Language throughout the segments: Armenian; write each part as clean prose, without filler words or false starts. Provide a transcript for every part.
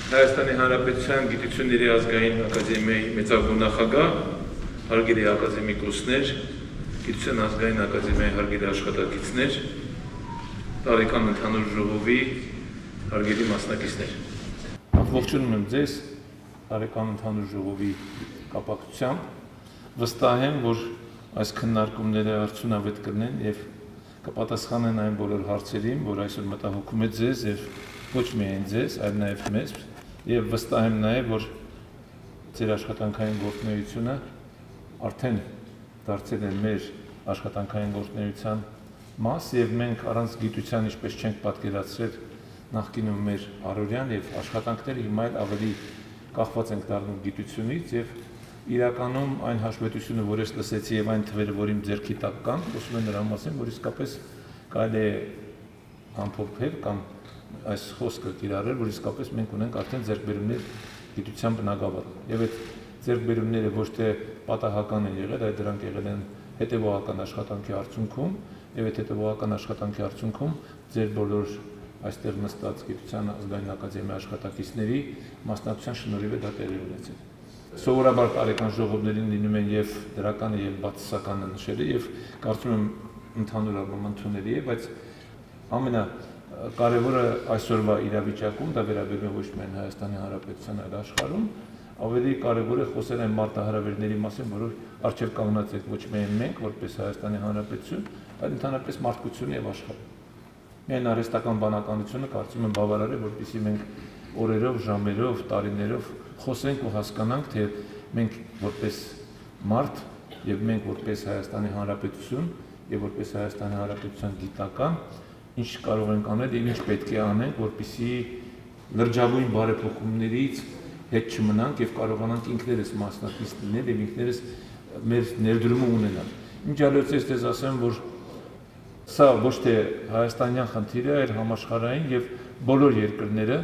Հայաստանի Հանրապետության Գիտությունների ազգային ակադեմիայի մեծագույն նախագահ, հարգելի ակադեմիկոսներ, Գիտության ազգային ակադեմիայի հարգելի աշխատակիցներ, տարեկան ընդհանուր ժողովի հարգելի մասնակիցներ։ Ողջունում եմ ձեզ տարեկան ընդհանուր ժողովի կապակցությամբ։ Վստահ եմ, որ այս քննարկումները արդյունավետ կլինեն եւ կպատասխանեն այն բոլոր հարցերին, որ այսօր մտահոգում է ձեզ եւ ոչ միայն ձեզ, այլ նաեւ մեզ, եւ վստահ եմ նաեւ, որ ձեր աշխատանքային գործունեությունը արդեն դարձել է մեր աշխատանքային գործունեության մաս եւ մենք առանց գիտության ինչպես չենք պատկերացրել նախկինում մեր առօրյան եւ աշխատանքները հիմա էլ ավելի կախված ենք դառնում գիտությունից եւ իրականում այն հաշվետվությունը, որ ես լսեցի եւ այն թվերը, որ իմ ձեռքի տակ կան, խոսում են նրա մասին, որ իսկապես կարելի է ամփոփել կամ այս խոսքը կիրառել, որ իսկապես մենք ունենք արդեն ձեռքբերումներ գիտության բնագավառում։ Եվ այդ ձեռքբերումները ոչ թե պատահական են եղել, այլ դրանք եղել են հետևողական աշխատանքի արդյունքում, եւ այդ հետևողական աշխատանքի արդյունքում ձեր բոլոր այստեղ նստած Գիտության ազգային ակադեմիայի աշխատակիցների մասնակցության շնորհիվ է դա տեղի ունեցել։ Սովորաբար տարեկան ժողովներին լինում են եւ դրականը եւ բացասականը նշելը եւ կարծում եմ ընդհանուր առմամբ ընդունելի է, բայց ամենակարևորը այսօրվա իրավիճակում դա վերաբերում է ոչ միայն Հայաստանի Հանրապետության, այլ աշխարհում, ավելի կարևոր է խոսել այն մարտահրավերների մասին, որով առջև կանգնած ենք ոչ միայն մենք, որպես Հայաստանի Հանրապետություն, այլ ընդհանրապես մարդկությունը եւ աշխարհը։ Միայն արհեստական բանականությունը կարծում եմ բավարար է, որպեսզի մենք օրերով, ժամերով, տարիներով խոսենք ու հասկանանք, թե մենք որպես մարդ եւ մենք որպես Հայաստանի Հանրապետություն եւ որպես Հայաստանի Հանրապետության գիտական ինչ կարող ենք անել եւ ինչ պետք է անենք, որպեսզի լրջագույն բարեփոխումներից հետ չմնանք եւ կարողանանք ինքներս մասնակից լինել եւ ինքներս մեր ներդրումը ունենալ։ Ինչ ալոցես դες ասեմ, որ սա ոչ թե հայաստանյան խնդիր է, այլ համաշխարհային եւ բոլոր երկրները,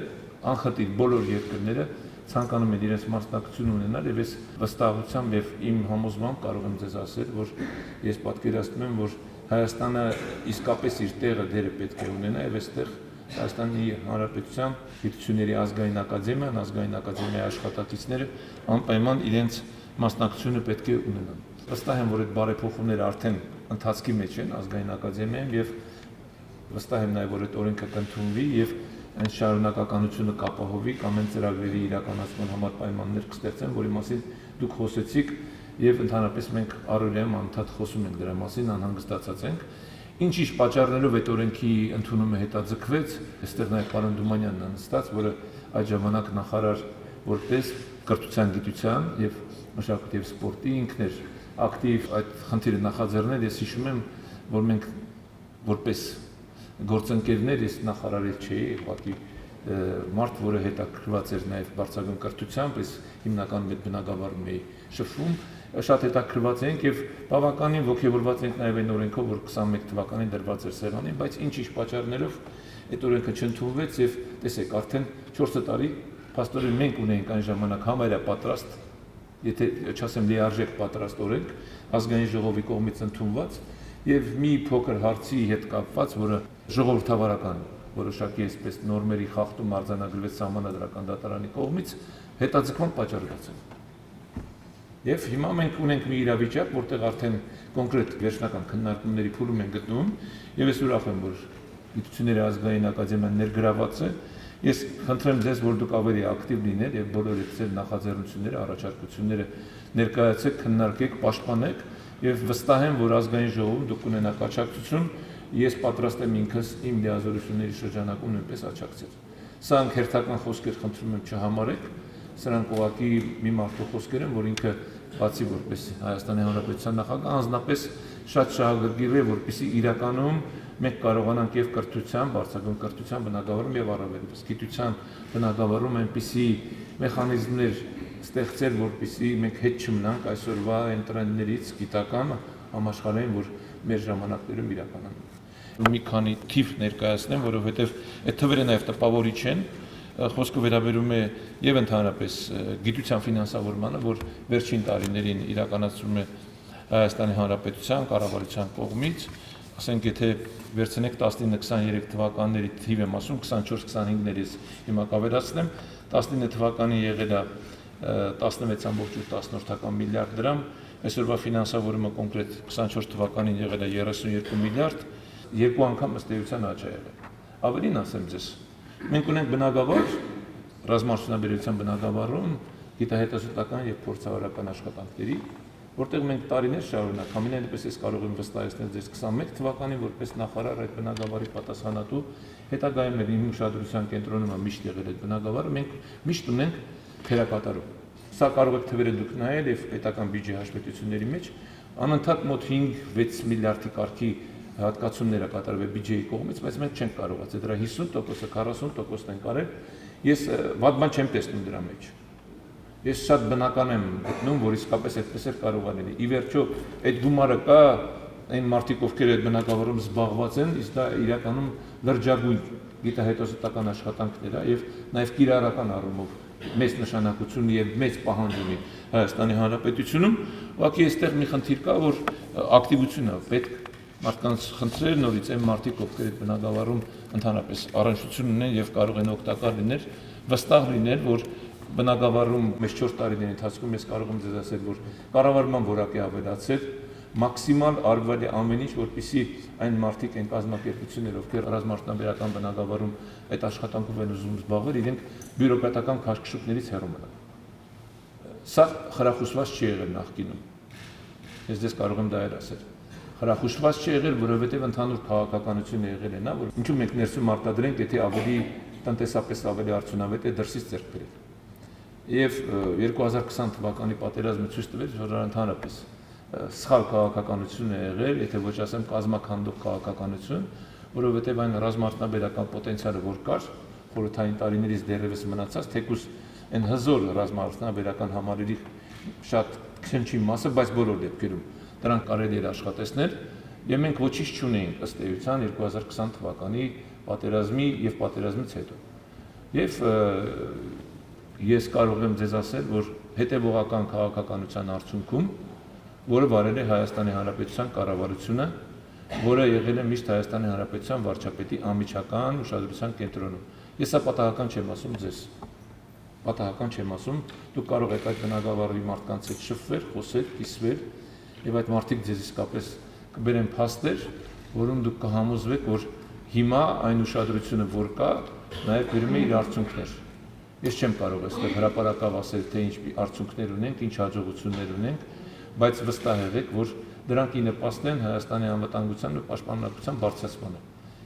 անխտիր բոլոր երկրները ցանկանում են իրենց մասնակցություն ունենալ եւ ես վստահությամբ եւ իմ համոզմամբ կարող եմ ձեզ ասել, որ ես պատկերացնում եմ, որ Հայաստանը իսկապես իր տեղը դերը պետք է ունենա եւ այստեղ Հայաստանի Հանրապետության Գիտությունների ազգային ակադեմիան, ազգային ակադեմիայի աշխատակիցները անպայման իրենց մասնակցությունը պետք է ունենան։ Վստահ եմ, որ այդ բարեփոխումները արդեն ընթացքի մեջ են ազգային ակադեմիայում եւ վստահ եմ նաեւ, որ այդ օրենքը կընդունվի եւ այն շարունակականությունը կապահովի կամ այն ծրագրերի իրականացման համար պայմաններ կստեղծեն, որի մասին դուք խոսեցիք եւ ընդհանրապես մենք առօրյայում անդադ խոսում ենք դրա մասին, անհանգստացած ենք։ Ինչ պատճառներով այդ օրենքի ընդունումը հետաձգվեց, այստեղ նաեւ պարոն Դումանյանն է նստած, որը այդ ժամանակ նախարար որպես կրթության, գիտության եւ մշակույթի եւ սպորտի ինքն էր ակտիվ այդ խնդիրը նախաձեռնել։ Ես հիշում եմ, որ մենք որպես գործընկերներ, ես նախարարել չէի, ուղղակի մարդ, որը հետաքրքրված էր նաեւ բարձրագույն կրթությամբ, ես հիմնականում այդ բնագավառում էի շփվում, շատ հետաքրքրված ենք եւ բավականին ողջավորված ենք նաեւ այն օրենքով, որ 21 թվականին դրված էր սեղանին, բայց ինչ պատճառներով այդ օրենքը չընդունվեց եւ տեսեք, արդեն 4 տարի փաստորեն մենք ունենք այն ժամանակ համարյա պատրաստ, եթե չասեմ լիարժեք պատրաստ օրենք, ազգային ժողովի կողմից ընդունված եւ մի փոքր հարցի հետ կապված, որը ժողովրդավարական որոշակի այսպես նորմերի խախտում արձանագրվեց Սահմանադրական դատարանի կողմից, հետաձգման պատճառված է։ Եվ հիմա մենք ունենք մի իրավիճակ, որտեղ արդեն կոնկրետ վերջնական քննարկումների փուլում են գտնվում, եւ ես ուրախ եմ, որ Գիտությունների ազգային ակադեմիան ներգրաված է։ Ես խնդրեմ ձեզ, որ դուք ավելի ակտիվ լինեք եւ բոլոր ձեր նախաձեռնությունները, առաջարկությունները ներկայացեք, քննարկեք, պաշտպանեք եւ վստահ եմ, որ ազգային ժողովում դուք ունենաք աջակցություն, ես պատրաստ եմ ինքս իմ լիազորությունների շրջանակում նույնպես աջակցել։ Սրանք հերթական խոսքեր խնդրում եմ չհամարեք, սրանք ուղղակի մի մարդու խոսքեր են, որ ինքը բացի որպես Հայաստանի Հանրապետության նախագահ անձնապես շատ շահագրգիռ է, որպեսզի իրականում մենք կարողանանք եւ կրթության, բարձրագույն կրթության բնագավառում եւ առավելապես գիտության բնագավառում այնպիսի մեխանիզմներ ստեղծել, որպեսզի մենք հետ չմնանք այսօրվա այն տրենդներից գիտական համաշխարհային, որ մեր ժամանակներում իրականանում են։ Մի քանի թիվ ներկայացնեմ, որովհետեւ այդ թվերը նաեւ տպավորիչ են, խոսքը վերաբերում է եւ ընդհանրապես գիտության ֆինանսավորմանը, որ վերջին տարիներին իրականացվում է Հայաստանի Հանրապետության կառավարության կողմից, ասենք եթե վերցնեք 19-23 թվականների թիվ եմ ասում, 24-25-ներից հիմա կավերացնեմ, 19 թվականին եղել է 16.8 միլիարդ դրամ, այսօրվա ֆինանսավորումը կոնկրետ 24 թվականին եղել է 32 միլիարդ, երկու անգամ ըստ էության աճ է եղել։ Ավելին ասեմ ձեզ, մենք ունենք բնագավառ, ռազմաարդյունաբերության բնագավառում գիտահետազոտական եւ փորձարարական աշխատանքների, որտեղ մենք տարիներ շարունակ, համենայն դեպս ես կարող եմ վստահեցնել ձեզ 21 թվականին որպես նախարար այդ բնագավառի պատասխանատու, հետագայում էլ իմ ուշադրության կենտրոնում միշտ եղել այդ բնագավառը, մենք միշտ ունենք թերակատարում։ Սա կարող եք թվերը դուք նայել եւ պետական բյուջե հաշվետվությունների մեջ անընդհատ մոտ 5-6 միլիարդի կարգի հատկացումներ է կատարվել բյուջեի կողմից, բայց մենք չենք կարողացել դրա 50%-ը, 40%-ն են կարել։ Ես վատ բան չեմ տեսնում դրա մեջ։ Ես շատ բնական եմ գտնում, որ իսկապես այդպես էր կարող անել։ Ի վերջո, այդ գումարը կա, այն մարդիկ, ովքեր այդ բնակավարում զբաղված են, իսկ դա իրականում լրջագույն գիտահետազոտական աշխատանքներ է եւ նաեւ կիրառական առումով մեծ նշանակություն եւ մեծ պահանջ ունի Հայաստանի Հանրապետությունում, ուղղակի այստեղ մի խնդիր կա, որ ակտիվություն է պետք մարդկանց խնդրել նորից այն մարդիկ, ովքեր այդ բնակավարում ընդհանրապես առնչություն ունեն եւ կարող են օգտակար լինել, վստահ լինել, որ բնակավարում մեծ 4 տարիների ընթացքում ես կարող եմ ձեզ ասել, որ կառավարման որակի ավելացել, մաքսիմալ արվել է ամեն ինչ, որպեսզի այն մարդիկ են կազմակերպություններ, ովքեր ռազմաարդյունաբերական բնակավարում այդ աշխատանքով են ուզում զբաղվել, իրենք բյուրոկրատական քաշքշուկներից հեռու մնան։ Սա խրախուսված չի եղել նախկինում։ Ես ձեզ կարող եմ դա էլ ասել։ Խրախուսված չի եղել, որովհետև ընդհանուր քաղաքականությունը եղել է նա, որ ինչու մենք ներսում արտադրենք, եթե ավելի տնտեսապես ավելի արդյունավետ է դրսից ձեռք բերել։ Եվ 2020 թվականի պատերազմը ցույց տվեց, որ ընդհանրապես սխալ քաղաքականություն է եղել, եթե ոչ ասեմ կազմակերպող քաղաքականություն, որովհետև այն ռազմաարդյունաբերական պոտենցիալը, որ կար, խորհրդային տարիներից դեռևս մնացած, թեկուզ այն հզոր ռազմաարդյունաբերական համալիրի շատ քնչի մասը, բայց բոլոր դեպքերում դրանք կարելի էր աշխատեցնել, եւ մենք ոչինչ չունեինք ըստ էության 2020 թվականի պատերազմի եւ պատերազմից հետո։ Եվ ես կարող եմ ձեզ ասել, որ հետևողական քաղաքականության արդյունքում, որը վարել է Հայաստանի Հանրապետության կառավարությունը, որը եղել է միշտ Հայաստանի Հանրապետության վարչապետի անմիջական ուշադրության կենտրոնում։ Ես սա պատահական չեմ ասում ձեզ։ Պատահական չեմ ասում, դուք կարող եք այդ բնակավարի մարդկանց հետ շփվել, խոսել, կիսվել, եւ այդ մարդիկ ձեզ իսկապես կբերեն փաստեր, որում դուք կհամոզվեք, որ հիմա այն ուշադրությունը, որ կա, նաեւ բերում է իր արդյունքներ։ Ես չեմ կարող այստեղ հրապարակավ ասել, թե ինչ արդյունքներ ունենք, ինչ հաջողություններ ունենք, բայց վստահ եղեք, որ դրանք ի նպաստ են Հայաստանի անվտանգության ու պաշտպանության բարձրացմանը։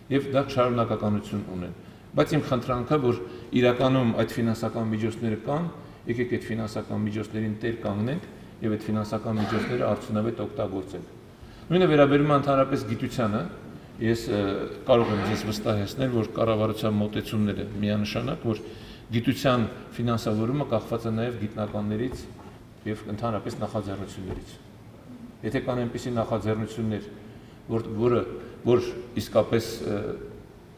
Եվ դա շարունակականություն ունեն։ Բայց իմ խնդրանքը, որ իրականում այդ ֆինանսական միջոցները կան, եկեք այդ ֆինանսական միջոցներին տեր կանգնենք եւ այդ ֆինանսական միջոցները արդյունավետ օգտագործենք։ Նույնը վերաբերում է ընդհանրապես գիտությանը, ես կարող եմ ձեզ վստահեցնել, որ կառավարության մոտեցումները միանշանակ, որ գիտության ֆինանսավորումը կախված է նաեւ գիտնականներից եւ ընդհանրապես նախաձեռնություններից։ Եթե կան այնպիսի նախաձեռնություններ, որ իսկապես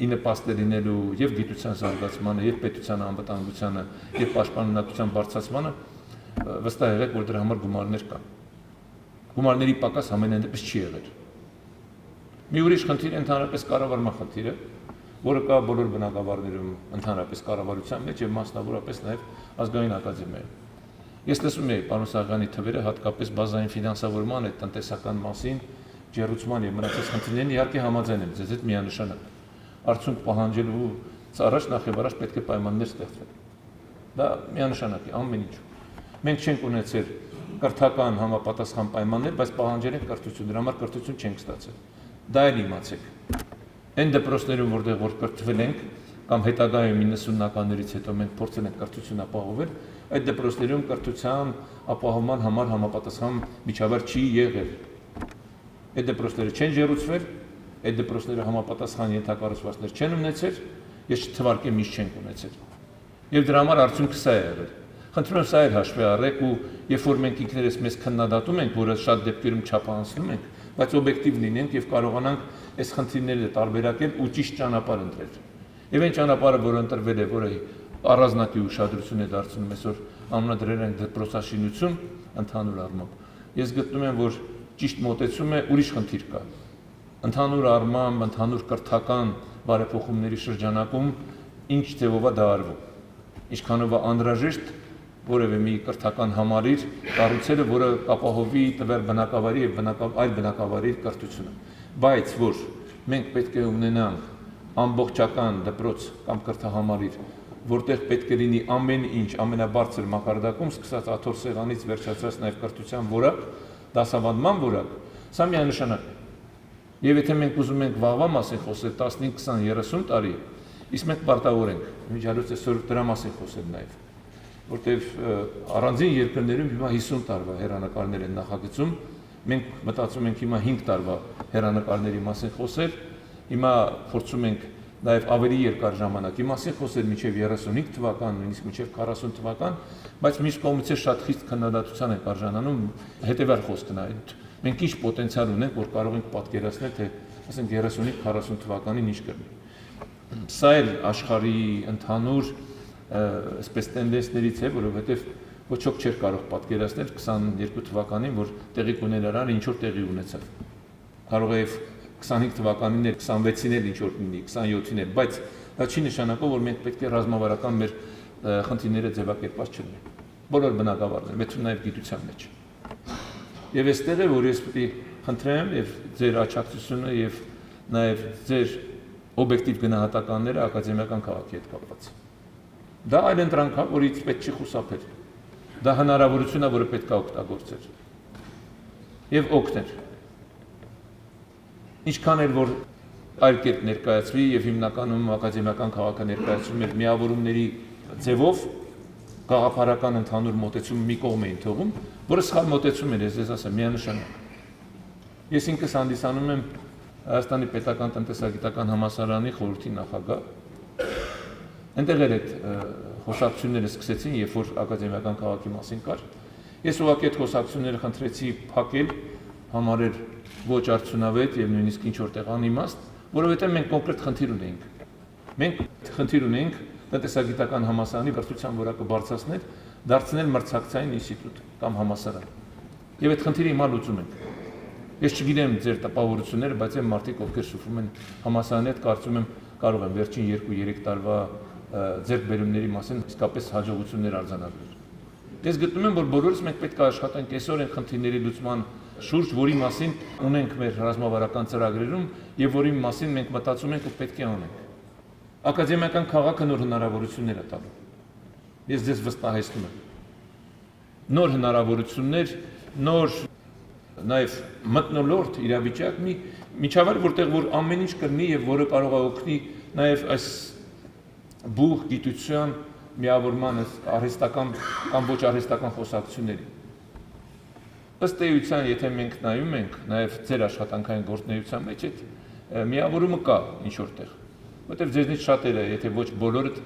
ի նպաստ է լինելու եւ գիտության զարգացմանը, եւ պետության անվտանգությանը, եւ պաշտպանունակության բարձրացմանը, վստահ եղեք, որ դրա համար գումարներ կան։ Գումարների պակաս ամենայն դեպս չի եղել։ Մի ուրիշ խնդիր ընդհանրապես կառավարման խնդիրը, որը կա բոլոր բնակավարներում ընդհանրապես կառավարության մեջ եւ մասնավորապես նաեւ ազգային ակադեմիայում։ Ես տեսնում եմ պարոն Սաղյանի թվերը հատկապես բազային ֆինանսավորման այդ տնտեսական մասին, ջեռուցման եւ մնացած խնդիրներին իհարկե համաձայն եմ ձեզ հետ միանշանակ։ Արդյունք պահանջելու առաջ նախ եւ առաջ պետք է պայմաններ ստեղծվեն։ Դա միանշանակ է ամեն ինչ։ Մենք չենք ունեցել կրթական համապատասխան պայմաններ, բայց պահանջել ենք կրթություն, դրա համար կրթություն չենք ստացել։ Դա էլ իմացեք։ Այն դպրոցներում, որտեղ որ կրթվել ենք, կամ հետագայում 90-ականներից հետո մենք փորձել ենք կրթություն ապահովել, այդ դպրոցներում կրթության ապահովման համար համապատասխան միջավայր չի եղել։ Այդ դպրոցները չեն ջեռուցվել, այդ դպրոցները համապատասխան ենթակառուցվածքներ չեն ունեցել, ես չթվարկեմ ինչ չենք ունեցել։ Եվ դրա համար արդյունքը սա է եղել։ Խնդրում եմ սա էլ հաշվի առեք ու երբ որ մենք ինքներս մեզ քննադատում ենք, որը շատ դեպքերում չափանցնում ենք, բայց օբյեկտիվ լինենք եւ կարողանանք այս խնդիրները տարբերակել ու ճիշտ ճանապարհ ընտրել։ Եվ այն ճանապարհը, որը ընտրվել է, որը առանձնակի ուշադրություն է դարձնում այսօր անունադրել են դպրոցաշինություն ընդհանուր առմամբ։ Ես գտնում եմ, որ ճիշտ մոտեցում է, ուրիշ խնդիր կա։ ընդհանուր առմամբ, ընդհանուր կրթական բարեփոխումների շրջանակում ինչ ձևով է դա արվում, ինչքանով է անհրաժեշտ որևէ մի կրթական համալիր կառուցելը, որը կապահովի տվյալ բնակավարի եւ այլ բնակավարի կրթությունը, բայց որ մենք պետք է ունենանք ամբողջական դպրոց կամ կրթահամալիր, որտեղ պետք է լինի ամեն ինչ ամենաբարձր մակարդակում, սկսած աթոռ սեղանից վերջացած նաեւ կրթության որակ, դասավանդման որակ, սա միանշանակ է։ Եվ եթե մենք ուզում ենք վաղվա մասին խոսել 15, 20, 30 տարի, իսկ մենք պարտավոր ենք միջազգային այսօր դրա մասին խոսել նաեւ, որտեղ առանձին երկրներում հիմա 50 տարվա հեռանկարներ են նախագծում, մենք մտածում ենք հիմա 5 տարվա հեռանկարների մասին խոսել, հիմա փորձում ենք նաև ավելի երկար ժամանակի մասին խոսել մինչև 35 թվական, նույնիսկ մինչև 40 թվական, բայց մյուս կողմից շատ խիստ քննադատության ենք արժանանում հետևյալ խոսքն է, մենք ինչ պոտենցիալ ունենք, որ կարող ենք պատկերացնել, թե ասենք 35-40 թվականին ինչ կլինի։ Սա էլ աշխարհի ընդհանուր այսպես տենդենսներից է, որովհետև ոչ ոք չէր կարող պատկերացնել 22 թվականին, որ տեղի կունենալար ինչ որ տեղի ունեցավ։ Կարող է 25 թվականին էլ 26-ին էլ ինչ որ լինի, 27-ին էլ, բայց դա չի նշանակում, որ մենք պետք է ռազմավարական մեր խնդիրները ձևակերպած չլինեն։ Բոլոր բնակավարները, մեծ նաև գիտության մեջ։ Եվ այստեղ է, որ ես պետք է խնդրեմ եւ ձեր աջակցությունը եւ նաև ձեր օբյեկտիվ գնահատականները ակադեմիական քաղաքի հետ կապված։ Դա այլ ընտրանք է, որից պետք չի խուսափել։ Դա հնարավորություն է, որը պետք է օգտագործել եւ օգնել։ Ինչքան էլ որ այլ կերպ ներկայացվի եւ հիմնականում ակադեմիական քաղաքը ներկայացվում էր միավորումների ձևով, գաղափարական ընդհանուր մոտեցումը մի կողմ էին թողում, որը սխալ մոտեցում էր, ես ասեմ, միանշանակ։ Ես ինքս հանդիսանում եմ Հայաստանի պետական տնտեսագիտական համալսարանի խորհրդի նախագահ։ Այնտեղ էլ այդ խոսակցությունները սկսեցին, երբ որ ակադեմիական քաղաքի մասին կար։ Ես ուղղակի այդ խոսակցությունները խնդրեցի փակել, համարել ոչ արդյունավետ եւ նույնիսկ ինչ որտեղ անիմաստ, որովհետեւ մենք կոնկրետ խնդիր ունեինք։ Մենք խնդիր ունեինք տնտեսագիտական համալսարանի կրթության որակը բարձրացնել, դարձնել մրցակցային ինստիտուտ կամ համալսարան։ Եվ այդ խնդիրը հիմա լուծում ենք։ Ես չգիտեմ ձեր տպավորությունները, բայց այն մարդիկ, ովքեր շփվում են համալսարանի հետ, կարծում եմ կարող են վերջին 2-3 տարվա ձեռքբերումների մասին իսկապես հաջողություններ արձանագրել։ Ես գտնում եմ, որ բոլորս մենք պետք է աշխատենք այսօր այն խնդիրների լուծման շուրջ, որի մասին ունենք մեր ռազմավարական ծրագրերում եւ որի մասին մենք մտածում ենք ու պետք է անենք։ Ակադեմիական քաղաքը նոր հնարավորություններ է տալու։ Ես ձեզ վստահեցնում եմ։ Նոր հնարավորություններ, նոր նաև մթնոլորտ իրավիճակ մի միջավայր, որտեղ որ ամեն ինչ կլինի եւ որը կարող է օգնի նաև այս բուխ գիտության միավորման արհեստական կամ ոչ արհեստական խոսակցությունների։ Ըստ էության, եթե մենք նայում ենք նաև ձեր աշխատանքային գործունեության մեջ այդ միավորումը կա ինչ որտեղ, որտեղ ձեզնից շատերը, եթե ոչ բոլորդ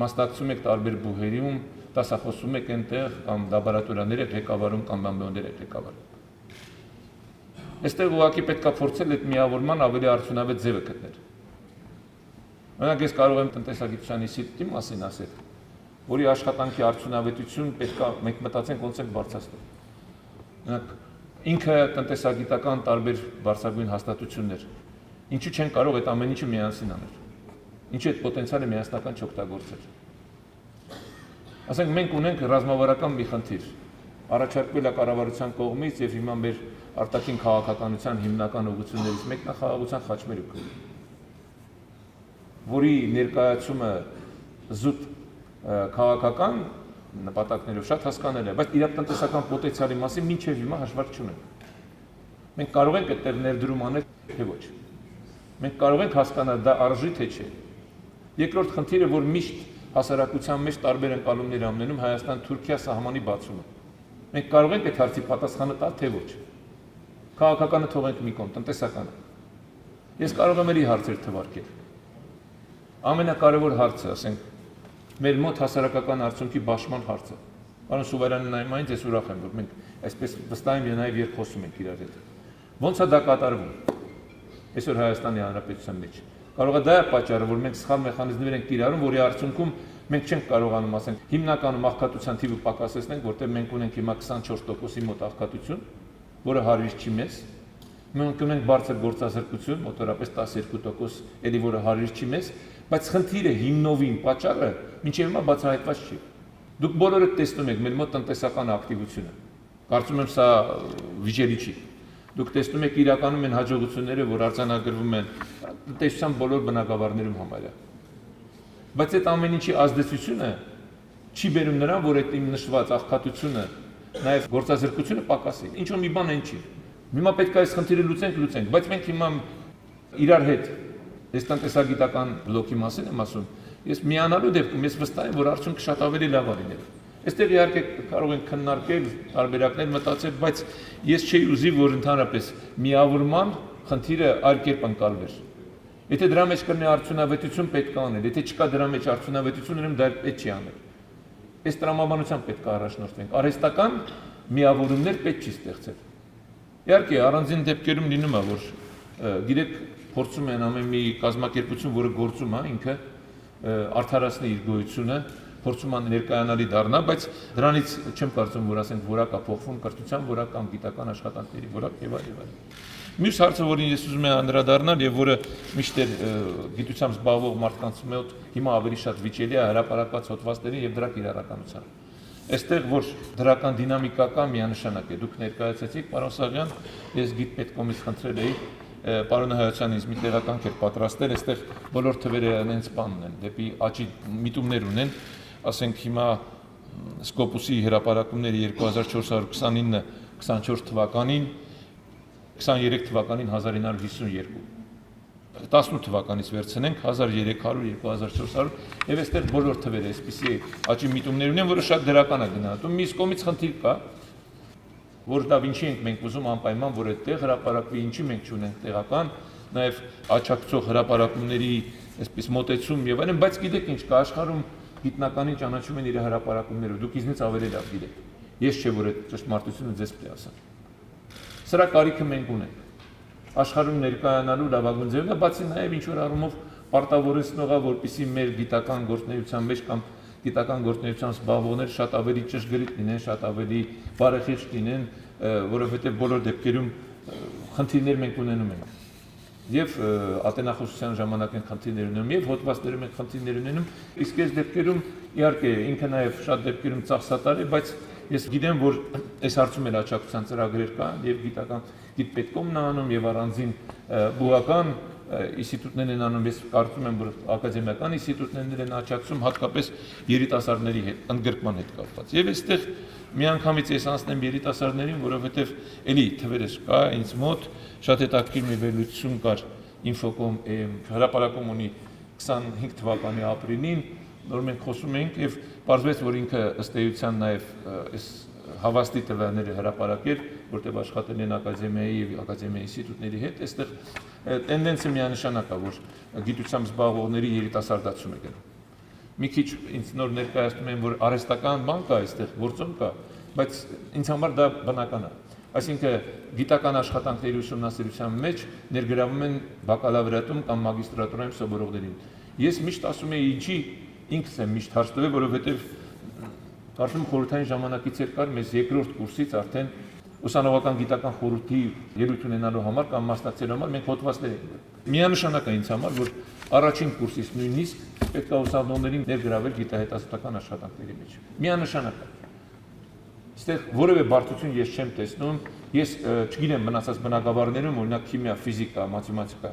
մասնակցում եք տարբեր բուհերում, դասախոսում եք այնտեղ կամ լաբորատորիաներ եք ղեկավարում կամ բանբոններ եք ղեկավարում։ Այստեղ ուղղակի պետք է փորձել այդ միավորման ավելի արդյունավետ ձևը գտնել։ Օրինակ ես կարող եմ տնտեսագիտության ինստիտուտի մասին ասել, որի աշխատանքի արդյունավետություն պետք է մենք մտածենք ոնց ենք բարձրացնել։ Օրինակ ինքը տնտեսագիտական տարբեր բարձրագույն հաստատություններ, ինչու չեն կարող այդ ամեն ինչը միասին անել։ Ինչու այդ պոտենցիալը միասնական չօգտագործել։ Ասենք մենք ունենք ռազմավարական մի խնդիր, առաջարկվել է կառավարության կողմից եւ հիմա մեր արտաքին քաղաքականության հիմնական ուղղություններից մեկն է խաղաղության խաչմերուկը, որի ներկայացումը զուտ քաղաքական նպատակներով շատ հասկանալի է, բայց իր տնտեսական պոտենցիալի մասին մինչև հիմա հաշվարկ չունենք։ Մենք կարող ենք այդտեղ ներդրում անել, թե ոչ։ Մենք կարող ենք հասկանալ դա արժի թե չէ։ Երկրորդ խնդիրը, որ միշտ հասարակության մեջ տարբեր ընկալումներ ամնենում Հայաստան-Թուրքիա սահմանի բացումը։ Մենք կարող ենք այդ հարցի պատասխանը տալ, թե ոչ։ Քաղաքականը թողենք մի կողմ, տնտեսականը։ Ես կարող եմ էլի հարցեր թվարկել։ Ամենակարևոր հարցը, ասենք, մեր մոտ հասարակական արդյունքի բաշխման հարցը։ Պարոն Սուվարանին նայում այնց ես ուրախ եմ, որ մենք այսպես վստահ եմ եւ երկխոսում ենք իրար հետ։ Ոնց է դա կատարվում։ Այսօր Հայաստանի Հանրապետության մեջ։ Կարող է դա է պատճառը, որ մենք սխալ մեխանիզմներ ենք կիրառում, որի արդյունքում մենք չենք կարողանում, ասենք, հիմնականում աղքատության թիվը պակասեցնենք, որտեղ մենք ունենք հիմա 24%-ի մոտ աղքատություն, որը հարվից չի մեզ, Մենք ունենք բարձր գործազրկություն, մոտավորապես 12%, էլի որը 100 չի մեզ, բայց խնդիրը հիմնովին պատճառը մինչև հիմա բացահայտված չի։ Դուք բոլորը տեսնում եք մեր մոտ տնտեսական ակտիվությունը։ Կարծում եմ սա վիճելի չի։ Դուք տեսնում եք իրականում են հաջողությունները, որ արձանագրվում են տնտեսության բոլոր բնագավառներում համարյա։ Բայց այդ ամեն ինչի ազդեցությունը չի բերում նրան, որ այդ իմ նշված աղքատությունը, նաև գործազրկությունը պակասի։ Ինչ որ մի բան այն չի։ Հիմա պետք է այս խնդիրը լուծենք, բայց մենք հիմա իրար հետ այս տնտեսագիտական բլոկի մասին եմ ասում, ես միանալու դեպքում ես վստահ եմ, որ արդյունքը շատ ավելի լավ է լինելու։ Այստեղ իհարկե կարող ենք քննարկել, տարբերակներ մտածել, բայց ես չէի ուզի, որ ընդհանրապես միավորման խնդիրը այլ կերպ ընկալվեր։ Եթե դրա մեջ կլինի արդյունավետություն պետք է անել, եթե չկա դրա մեջ արդյունավետություն, ուրեմն դա պետք չի անել։ Այս տրամաբանությամբ պետք է առաջնորդվենք։ Արհեստական միավորումներ պետք չի ստեղծել։ Իհարկե, առանձին դեպքերում լինում է, որ գիտեք, փորձում են ամեն մի կազմակերպություն, որը գործում է, ինքը արդարացնի իր գոյությունը, փորձում է ներկայանալի դառնա, բայց դրանից չեմ կարծում, որ ասենք որակ է փոխվում կրթության որակ կամ գիտական աշխատանքների որակ եւ այլն։ Մյուս հարցը, որին ես ուզում եմ անդրադառնալ եւ որը միշտ գիտությամբ զբաղվող մարդկանց մոտ հիմա ավելի շատ վիճելի է հրապարակված հոդվածների եւ դրա կիրառականության։ Այստեղ որ դրական դինամիկա կա, միանշանակ է։ Դուք ներկայացրեցիք, պարոն Սաղյան, ես գիտպետկոմից խնդրել էի պարոն Հայոցյանից մի տեղական կերպ պատրաստել, այստեղ բոլոր թվերը այնց բանն են, դեպի աճի միտումներ ունեն, ասենք հիմա Սկոպուսի հրապարակումները 2429-24 թվականին 23 թվականին 1952, 18 թվականից վերցնենք 1300, 2400 եւ այստեղ բոլոր թվերը այսպիսի աճի միտումներ ունեն, որը շատ դրական է գնահատում։ Մյուս կողմից խնդիր կա, որ դա ինչի ենք մենք ուզում անպայման, որ այդտեղ հրապարակվի, ինչի մենք չունենք տեղական, նաեւ աճակցող հրապարակումների այսպես մոտեցում եւ այլն, բայց գիտեք ինչ կա, աշխարհում գիտնականին ճանաչում են իր հրապարակումներով, դուք ինձնից ավելի լավ գիտեք։ Ես չէ որ այդ ճշմարտությունը ձեզ պետք է ասեմ։ Սրա կարիքը մենք ունենք։ Աշխարհում ներկայանալու լավագույն ձևն է, բացի նաև ինչ որ առումով պարտավորեցնողա, որպեսզի մեր գիտական գործունեության մեջ կամ գիտական գործունեությամբ զբաղվողներ շատ ավելի ճշգրիտ լինեն, շատ ավելի բարեխիղճ լինեն, որովհետև բոլոր դեպքերում խնդիրներ մենք ունենում ենք։ Եվ ատենախոսության ժամանակ են խնդիրներ ունենում, եւ հոդվածներում են խնդիրներ ունենում, իսկ այս դեպքերում իհարկե ինքը նաև շատ դեպքերում ծախսատար է, բայց ես գիտեմ, որ այս հարցում էլ աջակցության ծրագրեր կան եւ գիտպետկոմն է անում եւ առանձին բուհական ինստիտուտներն են անում, ես կարծում եմ, որ ակադեմիական ինստիտուտներն են աջակցում հատկապես երիտասարդների հետ, ընդգրկման հետ կապված։ Եվ այստեղ միանգամից ես անցնեմ երիտասարդներին, որովհետեւ էլի թվերս կա ինձ մոտ շատ հետաքրքիր մի վերլուծություն կար Infocom հրապարակում ունի 25 թվականի ապրիլին, նոր մենք խոսում ենք եւ պարզվեց, որ ինքը ըստ էության նաեւ այս հավաստի տվյալները հրապարակել, որտեղ աշխատել են ակադեմիայի եւ ակադեմիայի ինստիտուտների հետ, այստեղ տենդենսը միանշանակ է, որ գիտությամբ զբաղվողների երիտասարդացում է գնում։ Մի քիչ ինձ նոր ներկայացնում են, որ արհեստական բան կա այստեղ, գործում կա, բայց ինձ համար դա բնական է։ Այսինքն գիտական աշխատանքների ուսումնասիրության մեջ ներգրավում են բակալավրիատում կամ մագիստրատուրայում սովորողներին։ Ես միշտ ասում եմ, ինչի ինքս եմ միշտ հարց տվել, որովհետև կարծում խորհրդային ժամանակից կար մեզ երկրորդ կուրսից արդեն ուսանողական գիտական խորհրդի ելույթ ունենալու համար կամ մասնակցելու համար մենք հոդվածներ ենք։ Միանշանակ է ինձ համար, որ առաջին կուրսից նույնիսկ պետք է ուսանողներին ներգրավել գիտահետազոտական աշխատանքների մեջ։ Միանշանակ է։ Այստեղ որևէ բարդություն ես չեմ տեսնում, ես չգիտեմ մնացած բնագավառներում, օրինակ քիմիա, ֆիզիկա, մաթեմատիկա,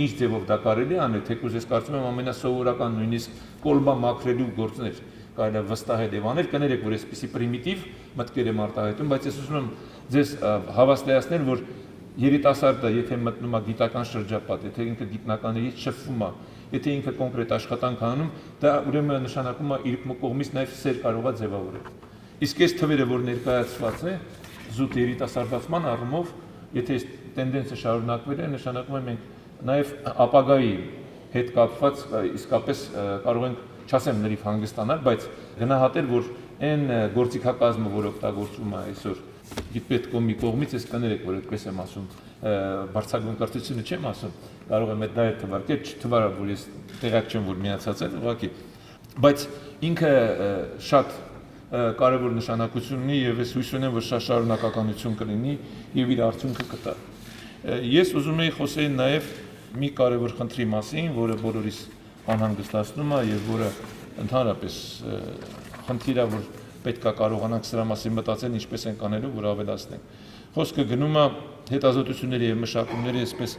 ինչ ձևով դա կարելի անել, թեկուզ ես կարծում եմ ամենասովորական նույնիսկ կոլբա մաքրելու գործներ կարելի է վստահել եւ անել, կներեք, որ այսպիսի պրիմիտիվ մտքեր եմ արտահայտում, բայց ես ուզում եմ ձեզ հավաստիացնել, որ երիտասարդը, եթե մտնում է գիտական շրջապատ, եթե ինքը գիտնականներից շփվում է, եթե ինքը կոնկրետ աշխատանք անում, դա ուրեմն նշանակում է իր կողմից նաեւ սեր կարող է ձևավորել։ Իսկ այս թվերը, որ ներկայացված է, զուտ երիտասարդացման առումով, եթե այս տենդենսը շարունակվել է, նշանակում է մենք նաև ապագայի հետ կապված իսկապես կարող ենք, չասեմ լրիվ հանգստանալ, բայց գնահատել, որ այն գործիքակազմը, որ օգտագործվում է այսօր գիտպետկոմի կողմից, ես կներեք, որ այդպես եմ ասում, բարձրագույն կրթությունը չեմ ասում, կարող եմ դա թվարկել, չթվարա, որ ես տեղյակ չեմ, որ միացած եմ, ուղղակի, բայց ինքը շատ կարևոր նշանակություն ունի եւ ես հույս ունեմ, որ շատ շարունակականություն կլինի եւ իր արդյունքը կտա։ Ես ուզում եի խոսել նաև մի կարևոր խնդրի մասին, որը բոլորիս անհանգստացնում է եւ որը ընդհանրապես խնդիր է, որ պետք է կարողանանք սրա մասին մտածել, ինչպես ենք անելու, որ ավելացնենք։ Խոսքը գնում է հետազոտությունների եւ մշակումների, այսպես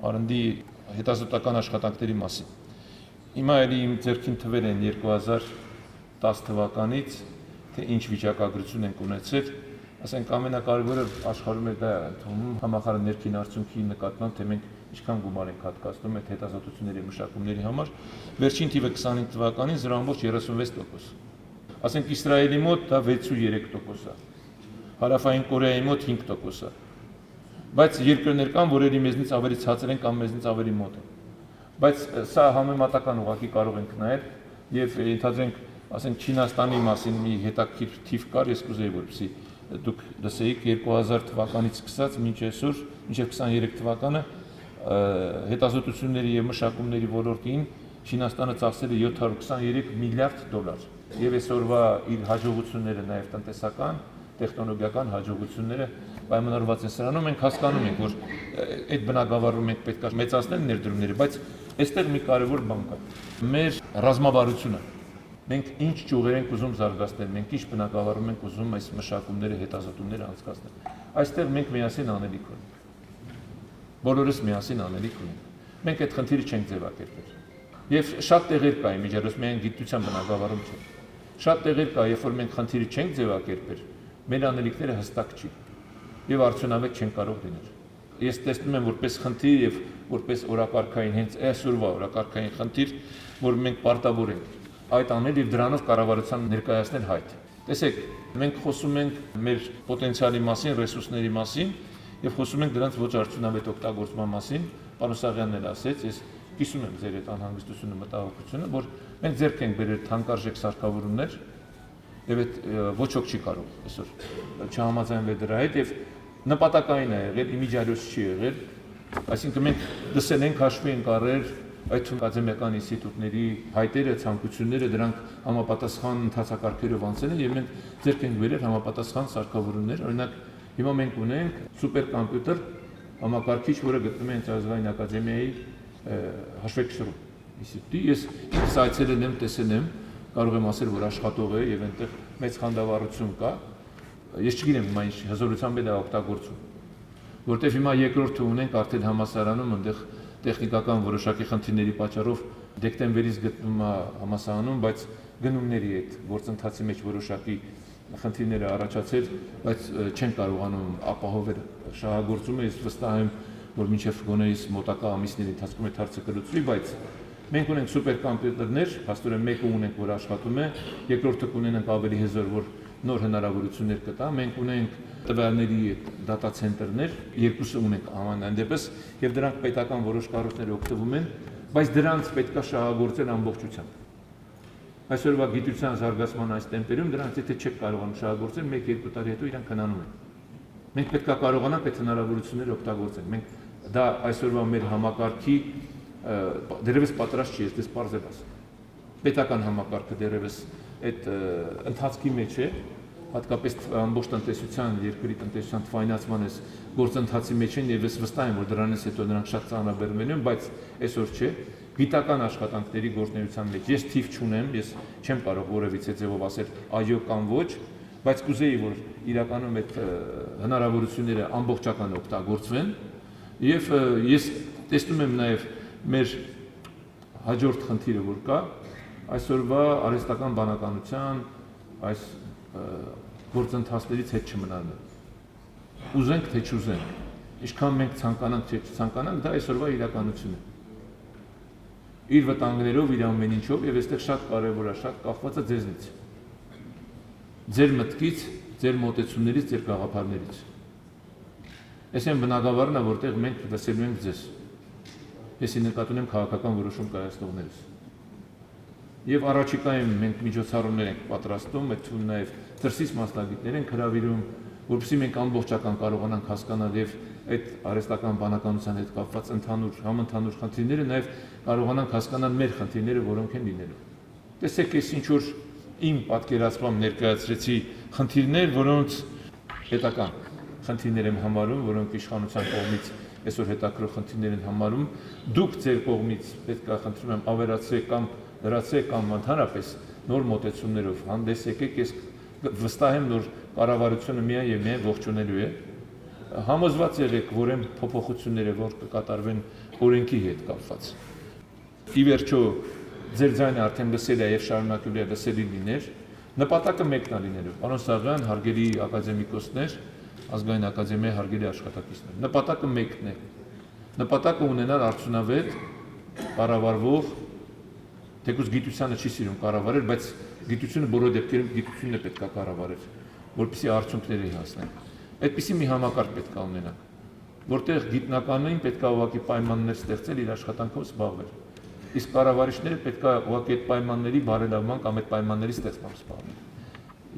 R&D հետազոտական աշխատանքների մասին։ Հիմա էլի իմ ձեռքին թվեր են 2010 թվականից, թե ինչ վիճակագրություն ենք ունեցել, ասենք ամենակարևորը աշխարհում է դա ընդունում համախառն ներքին արդյունքի նկատմամբ, թե մենք ինչքան գումար ենք հատկացնում այդ հետազոտությունների մշակումների համար, վերջին թիվը 25 թվականին 0.36%։ Ասենք Իսրայելի մոտ դա 6.3% է, Հարավային Կորեայի մոտ 5% է, բայց երկրներ կան, որերի մեզնից ավելի ցածր են կամ մեզնից ավելի մոտ են։ Բայց սա համեմատական ուղղակի կարող ենք նայել եւ ենթադրենք, ասենք Չինաստանի մասին մի հետաքրքիր թիվ կար, ես կուզեի որպեսզի դուք լսեիք 2000 թվականից սկսած մինչ այսօր, մինչև 23 թվականը հետազոտությունների եւ մշակումների ոլորտին Չինաստանը ծախսել է $723 միլիարդ եւ այսօրվա իր հաջողությունները նաեւ տնտեսական, տեխնոլոգիական հաջողությունները պայմանավորված են սրանով, մենք հասկանում ենք, որ այդ բնագավառում մենք պետք է մեծացնել ներդրումները, բայց այստեղ մի կարևոր բան կա։ Մեր ռազմավարությունը, մենք ինչ ճյուղեր ենք ուզում զարգացնել, մենք ինչ բնագավառում ենք ուզում այս մշակումները, հետազոտումները անցկացնել։ Այստեղ մենք միասին անելիք ունենք։ Բոլորս միասին անելիք ունենք։ Մենք այդ խնդիրը չենք ձևակերպել։ Եվ շատ տեղեր կա իմիջիայլոց միայն գիտության բնագավառում չէ։ Շատ տեղեր կա, երբ որ մենք խնդիրը չենք ձևակերպել, մեր անելիքները հստակ չի եւ արդյունավետ չեն կարող լինել։ Ես տեսնում եմ որպես խնդիր եւ որպես օրակարգային հենց այսօրվա օրակարգային խնդիր, որ մենք պարտավոր ենք այդ անել եւ դրանով կառավարության ներկայացնել հայտ։ Տեսեք, մենք խոսում ենք մեր պոտենցիալի մասին, ռեսուրսների մասին եւ խոսում ենք դրանց ոչ արդյունավետ օգտագործման մասին։ Պարոն Սաղյանն էլ ասեց, ես կիսում եմ ձեր այդ անհանգստությունը, մտահոգությունը, որ մենք ձեռք ենք բերել թանկարժեք սարքավորումներ եւ այդ ոչ ոք չի կարող այսօր չհամաձայնվել դրա հետ եւ նպատակային է եղել, իմիջիայլոց չի եղել, այսինքն մենք դսել ենք, հաշվի ենք առել այդ ակադեմիական ինստիտուտների հայտերը, ցանկությունները, դրանք համապատասխան ընթացակարգերով անցել են եւ մենք ձեռք ենք բերել համապատասխան սարքավորումներ, օրինակ հիմա մենք ունենք սուպերկոմպյուտեր համակարգիչ, որը գտնվում է Ցեղասպանական ակադեմիայի հաշվեկշռում ինստիտուտի, ես ինքս այցելել եմ, տեսել եմ, կարող եմ ասել, որ աշխատող է եւ այնտեղ մեծ խանդավառություն կա։ Ես չգիտեմ հիմա ինչ հզորությամբ է դա օգտագործում, որտեվ հիմա երկրորդը ունենք արդեն համասարանում, այնտեղ տեխնիկական որոշակի խնդիրների պատճառով դեկտեմբերից գտնվում է համասարանում, բայց գնումների այդ գործընթացի մեջ որոշակի խնդիրներ առաջացել, բայց չեն կարողանում ապահովել շահագործումը, ես վստահ եմ, որ մինչև գոնեից մոտակա ամիսների ընթացքում այդ հարցը կլուծվի, բայց մենք ունենք սուպերկոմպյուտերներ, փաստորեն մեկը ունենք, որ աշխատում է, երկրորդը կունենանք ավելի հզոր, որ նոր հնարավորություններ կտա, մենք ունենք տվյալների դատա ցենտրներ, երկուսը ունենք համանուն դեպս եւ դրանք պետական որոշ կառույցներ օգտվում են, բայց դրանց պետքա շահագործել ամբողջությամբ։ Այսօրվա գիտության զարգացման այս տեմպերում դրանց եթե չեք կարողանում շահագործել, 1-2 տարի հետո իրանք հնանում են։ Մենք պետքա կարողանանք այդ հնարավորությունները օգտագործել։ Մենք դա այսօրվա մեր համակարգի դերևս պատրաստ չի, ես պարզ եմ ասում։ Պետական համակարգը դերևս այդ ընթացքի մեջ է, հատկապես ամբողջ տնտեսության, երկրի տնտեսության թվայնացման այս գործընթացի մեջ են եւ ես վստահ եմ, որ դրանից հետո նրանք շատ ծանրաբեռնվելու են, բայց այսօր չէ։ Գիտական աշխատանքների գործունեության մեջ ես թիվ չունեմ, ես չեմ կարող որևիցե ձևով ասել այո կամ ոչ, բայց կուզեի, որ իրականում այդ հնարավորությունները ամբողջական օգտագործվեն եւ ես տեսնում եմ նաեւ մեր հաջորդ խնդիրը, որ կա, այսօրվա արհեստական բանականության այս գործընթացներից հետ չմնալը։ Ուզենք թե չուզենք, ինչքան մենք ցանկանանք թե չցանկանանք, դա այսօրվա իրականությունն է։ Իր վտանգներով, իր ամեն ինչով եւ այստեղ շատ կարեւոր է, շատ կախված է ձեզնից։ Ձեր մտքից, ձեր մոտեցումներից, ձեր գաղափարներից։ Այս այն բնագավառն է, որտեղ մենք լսելու ենք ձեզ։ Ես նկատում եմ քաղաքական որոշում կայացնողներից։ Եվ առաջիկայում մենք միջոցառումներ ենք պատրաստում, այդ թվում նաեւ դրսից մասնագետներ ենք հրավիրում, որովհետեւ մենք ամբողջական կարողանանք հասկանալ եւ այդ արհեստական բանականության հետ կապված համընդհանուր խնդիրները նաեւ կարողանանք հասկանալ մեր խնդիրները, որոնք են լինելու։ Տեսեք, ես ինչ որ իմ պատկերացմամբ ներկայացրեցի խնդիրներ, որոնց պետական խնդիրներ եմ համարում, որոնք իշխանության կողմից այսօր հետաքրքրող խնդիրներ են համարում, դուք ձեր կողմից պետք է խնդրում եմ ավելացրեք կամ լրացրեք կամ ընդհանրապես նոր մոտեցումներով հանդես եկեք, ես վստահ եմ, որ կառավարությունը միայն եւ միայն ողջունելու է, համոզված եղեք, որ այն փոփոխությունները, որ կկատարվեն օրենքի հետ կապված։ Ի վերջո ձեր ձայնը արդեն լսել է եւ շարունակելու է լսելի լիներ, նպատակը մեկն է լինելու։ Պարոն Սաղյան, հարգելի ակադեմիկոսներ, ազգային ակադեմիայի հարգելի աշխատակիցներ, նպատակը մեկն է։ Նպատակը ունենալ արդյունավետ, կառավարվող, թեկուզ գիտությանը չի սիրում կառավարել, բայց գիտությունը բոլոր դեպքերում գիտությունն է պետք է կառավարել, որպեսզի արդյունքների հասնեն։ Այդպիսի մի համակարգ պետք է ունենանք, որտեղ գիտնականին պետք է ուղղակի պայմաններ ստեղծել իր աշխատանքով զբաղվել։ Իսկ կառավարիչները պետք է ուղղակի այդ պայմանների բարելավման կամ այդ պայմանների ստեղծմամբ զբաղվել։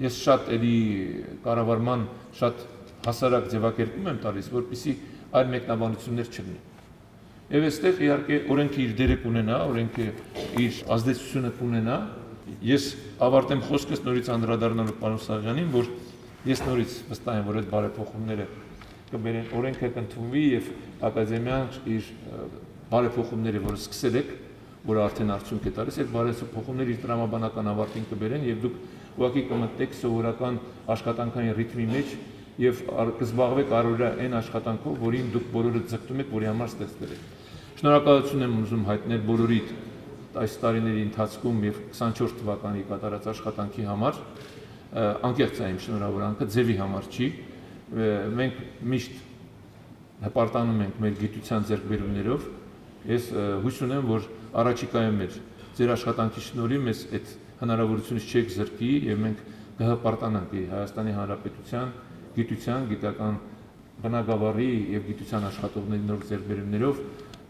Ես շատ էլի կառավարման շատ հասարակ ձևակերպում եմ տալիս, որպեսզի այլ մեկնաբանություններ չլինի։ Եվ այստեղ իհարկե օրենքը իր դերը կունենա, օրենքը իր ազդեցությունը կունենա։ Ես ավարտեմ խոսքս նորից անդրադառնալով պարոն Սաղյանին, որ ես նորից վստահ եմ, որ այդ բարեփոխումները կբերեն, օրենքը կընդունվի եւ ակադեմիան իր բարեփոխումները, որը սկսել եք, որը արդեն արդյունք է տալիս, այդ բարեփոխումները իր տրամաբանական ավարտին կբերեն եւ դուք ուղղակի կմտնեք սովորական աշխատանքային ռիթմի մեջ եւ կզբաղվեք առօրյա այն աշխատանքով, որին դուք բոլորը ձգտում եք, որի համար ստեղծվել եք։ Շնորհակալություն եմ ուզում հայտնել բոլորիդ այս տարիների ընթացքում եւ 24 թվականի կատարած աշխատանքի համար, անկեղծ է իմ շնորհավորանքը, ձևի համար չի։ Մենք միշտ հպարտանում ենք մեր գիտության ձեռքբերումներով։ Ես հույս ունեմ, որ առաջիկայում ձեր աշխատանքի շնորհիվ մեզ այդ հնարավորությունից չեք զրկի եւ մենք կհպարտանանք Հայաստանի Հանրապետության գիտության, գիտական բնագավառի եւ գիտության աշխատողների նոր ձեռքբերումներով։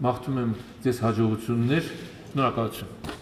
Մաղթում եմ ձեզ հաջողություններ, շնորհակալություն։